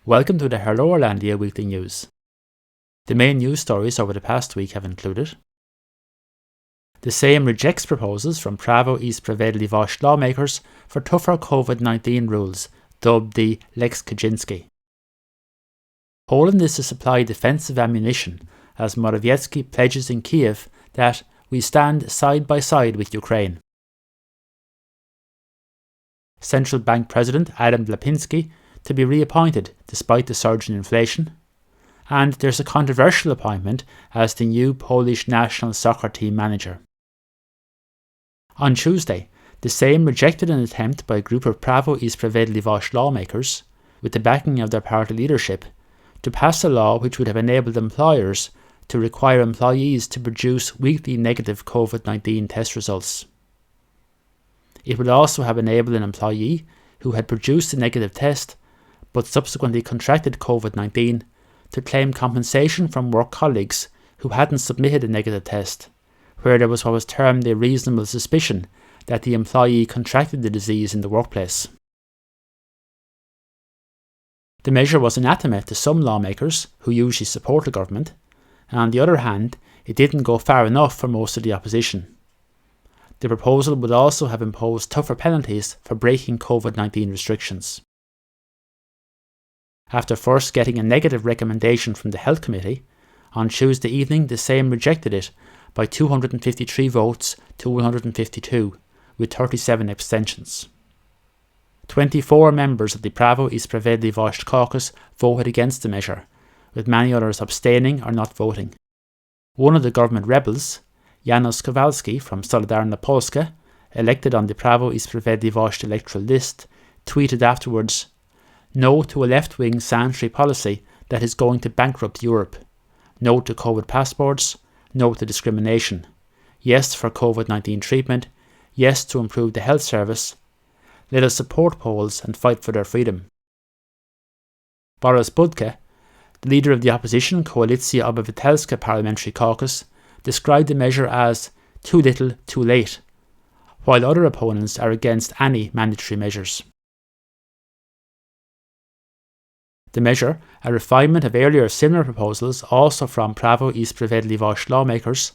Welcome to the Hello Irlandia weekly news. The main news stories over the past week have included: the Sejm rejects proposals from Prawo i Sprawiedliwość lawmakers for tougher COVID-19 rules, dubbed the Lex Kaczyński. Poland is to supply defensive ammunition as Morawiecki pledges in Kiev that we stand side by side with Ukraine. Central Bank President Adam Glapiński to be reappointed despite the surge in inflation, and there's a controversial appointment as the new Polish national soccer team manager. On Tuesday, the Sejm rejected an attempt by a group of Prawo i Sprawiedliwość lawmakers, with the backing of their party leadership, to pass a law which would have enabled employers to require employees to produce weekly negative COVID-19 test results. It would also have enabled an employee who had produced a negative test but subsequently contracted COVID-19 to claim compensation from work colleagues who hadn't submitted a negative test, where there was what was termed a reasonable suspicion that the employee contracted the disease in the workplace. The measure was anathema to some lawmakers who usually support the government, and on the other hand, it didn't go far enough for most of the opposition. The proposal would also have imposed tougher penalties for breaking COVID-19 restrictions. After first getting a negative recommendation from the Health Committee, on Tuesday evening the Sejm rejected it by 253 votes to 152, with 37 abstentions. 24 members of the Prawo i Sprawiedliwość caucus voted against the measure, with many others abstaining or not voting. One of the government rebels, Janusz Kowalski from Solidarna Polska, elected on the Prawo i Sprawiedliwość electoral list, tweeted afterwards, "No to a left-wing sanitary policy that is going to bankrupt Europe. No to COVID passports. No to discrimination. Yes for COVID-19 treatment. Yes to improve the health service. Let us support Poles and fight for their freedom." Boris Budke, the leader of the opposition Koalicja Obywatelska parliamentary caucus, described the measure as too little, too late, while other opponents are against any mandatory measures. The measure, a refinement of earlier similar proposals also from Prawo i Sprawiedliwość lawmakers,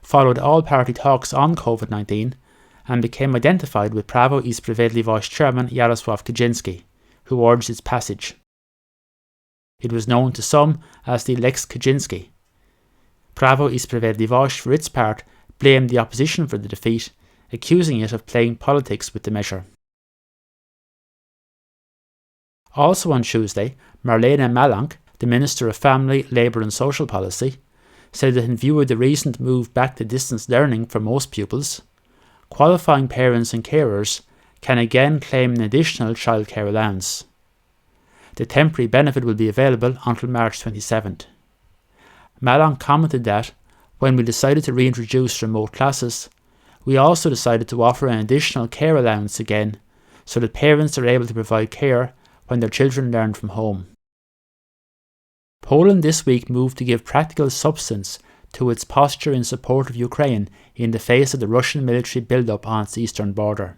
followed all-party talks on COVID-19 and became identified with Prawo i Sprawiedliwość chairman Jarosław Kaczyński, who urged its passage. It was known to some as the Lex Kaczyński. Prawo i Sprawiedliwość, for its part, blamed the opposition for the defeat, accusing it of playing politics with the measure. Also on Tuesday, Marlene Malonch, the Minister of Family, Labour and Social Policy, said that in view of the recent move back to distance learning for most pupils, qualifying parents and carers can again claim an additional childcare allowance. The temporary benefit will be available until March 27th. Malonch commented that, when we decided to reintroduce remote classes, we also decided to offer an additional care allowance again, so that parents are able to provide care when their children learn from home. Poland this week moved to give practical substance to its posture in support of Ukraine in the face of the Russian military build-up on its eastern border.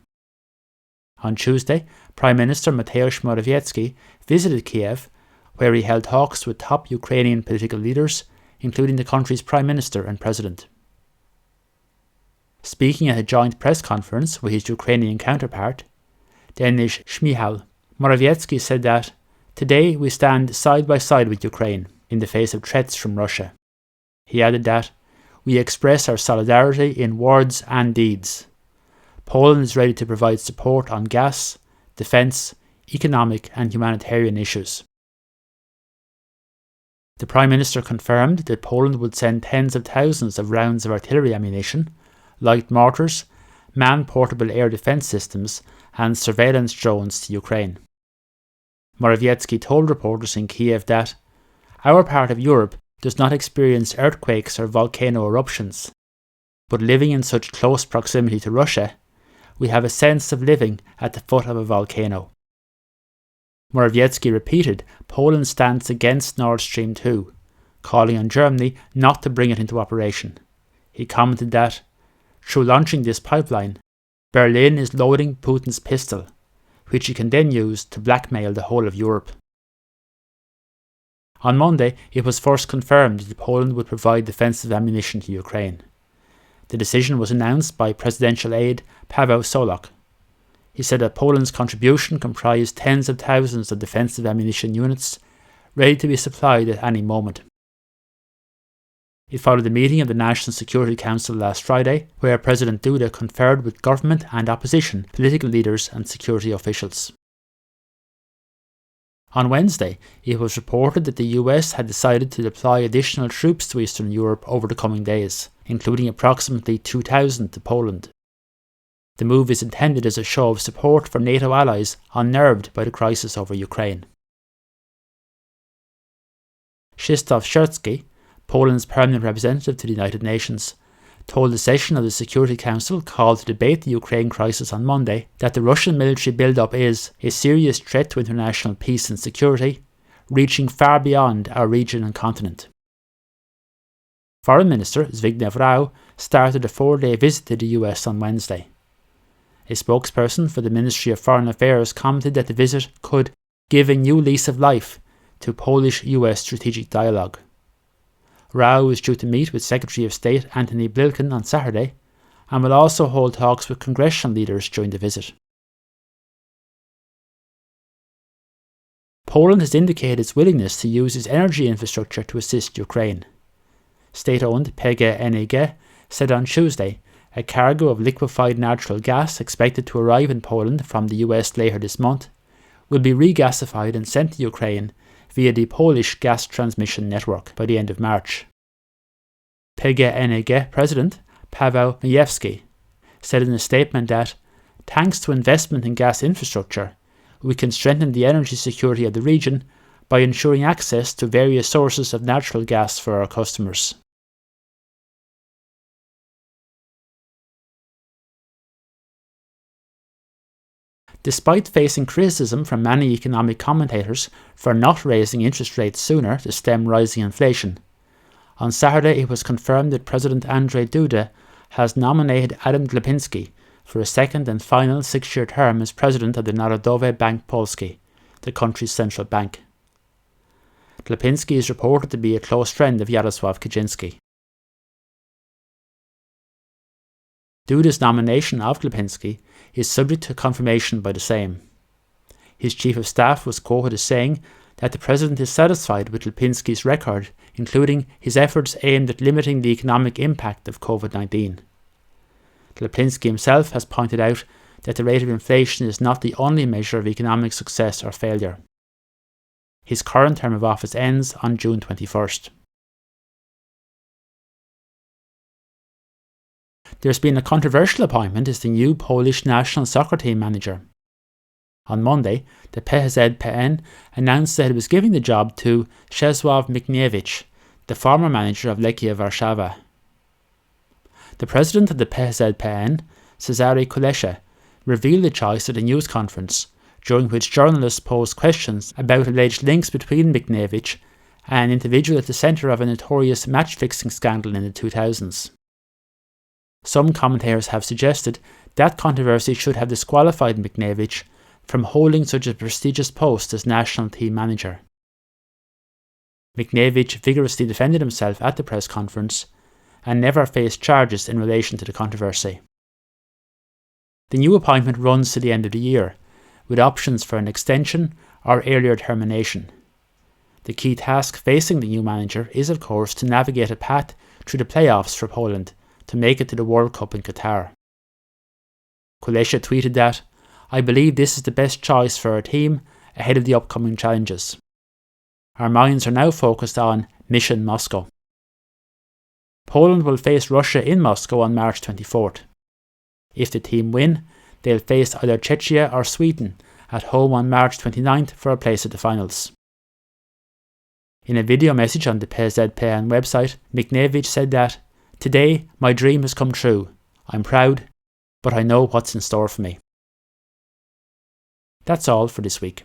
On Tuesday, Prime Minister Mateusz Morawiecki visited Kiev, where he held talks with top Ukrainian political leaders, including the country's Prime Minister and President. Speaking at a joint press conference with his Ukrainian counterpart, Denis Shmyhal, Morawiecki said that, "Today we stand side by side with Ukraine in the face of threats from Russia." He added that, "We express our solidarity in words and deeds. Poland is ready to provide support on gas, defence, economic and humanitarian issues." The Prime Minister confirmed that Poland would send tens of thousands of rounds of artillery ammunition, light mortars, man-portable air defence systems and surveillance drones to Ukraine. Morawiecki told reporters in Kiev that, "Our part of Europe does not experience earthquakes or volcano eruptions, but living in such close proximity to Russia, we have a sense of living at the foot of a volcano." Morawiecki repeated Poland's stance against Nord Stream 2, calling on Germany not to bring it into operation. He commented that, "Through launching this pipeline, Berlin is loading Putin's pistol, which he can then use to blackmail the whole of Europe." On Monday, it was first confirmed that Poland would provide defensive ammunition to Ukraine. The decision was announced by presidential aide Paweł. He said that Poland's contribution comprised tens of thousands of defensive ammunition units, ready to be supplied at any moment. It followed the meeting of the National Security Council last Friday, where President Duda conferred with government and opposition political leaders and security officials. On Wednesday, it was reported that the US had decided to deploy additional troops to Eastern Europe over the coming days, including approximately 2,000 to Poland. The move is intended as a show of support for NATO allies unnerved by the crisis over Ukraine. Krzysztof Szczerski, Poland's permanent representative to the United Nations, told a session of the Security Council called to debate the Ukraine crisis on Monday that the Russian military build-up is a serious threat to international peace and security, reaching far beyond our region and continent. Foreign Minister Zbigniew Rau started a 4-day visit to the US on Wednesday. A spokesperson for the Ministry of Foreign Affairs commented that the visit could give a new lease of life to Polish-US strategic dialogue. Rau is due to meet with Secretary of State Antony Blinken on Saturday and will also hold talks with congressional leaders during the visit. Poland has indicated its willingness to use its energy infrastructure to assist Ukraine. State-owned PGNiG said on Tuesday a cargo of liquefied natural gas expected to arrive in Poland from the US later this month will be regasified and sent to Ukraine via the Polish gas transmission network by the end of March. PGNiG President Paweł Morawiecki said in a statement that, thanks to investment in gas infrastructure, we can strengthen the energy security of the region by ensuring access to various sources of natural gas for our customers. Despite facing criticism from many economic commentators for not raising interest rates sooner to stem rising inflation, on Saturday it was confirmed that President Andrzej Duda has nominated Adam Glapiński for a second and final 6-year term as president of the Narodowy Bank Polski, the country's central bank. Glapiński is reported to be a close friend of Jarosław Kaczyński. Duda's nomination of Glapiński is subject to confirmation by the Sejm. His chief of staff was quoted as saying that the president is satisfied with Glapiński's record, including his efforts aimed at limiting the economic impact of COVID-19. Glapiński himself has pointed out that the rate of inflation is not the only measure of economic success or failure. His current term of office ends on June 21st. There's been a controversial appointment as the new Polish national soccer team manager. On Monday, the PZPN announced that it was giving the job to Czesław Michniewicz, the former manager of Lechia Warszawa. The president of the PZPN, Cezary Kulesza, revealed the choice at a news conference, during which journalists posed questions about alleged links between Michniewicz and an individual at the centre of a notorious match-fixing scandal in the 2000s. Some commentators have suggested that controversy should have disqualified Michniewicz from holding such a prestigious post as national team manager. Michniewicz vigorously defended himself at the press conference and never faced charges in relation to the controversy. The new appointment runs to the end of the year, with options for an extension or earlier termination. The key task facing the new manager is, of course, to navigate a path through the playoffs for Poland to make it to the World Cup in Qatar. Kulesza tweeted that, "I believe this is the best choice for our team ahead of the upcoming challenges. Our minds are now focused on Mission Moscow." Poland will face Russia in Moscow on March 24th. If the team win, they'll face either Czechia or Sweden at home on March 29th for a place at the finals. In a video message on the PZPN website, Michniewicz said that, "Today, my dream has come true. I'm proud, but I know what's in store for me." That's all for this week.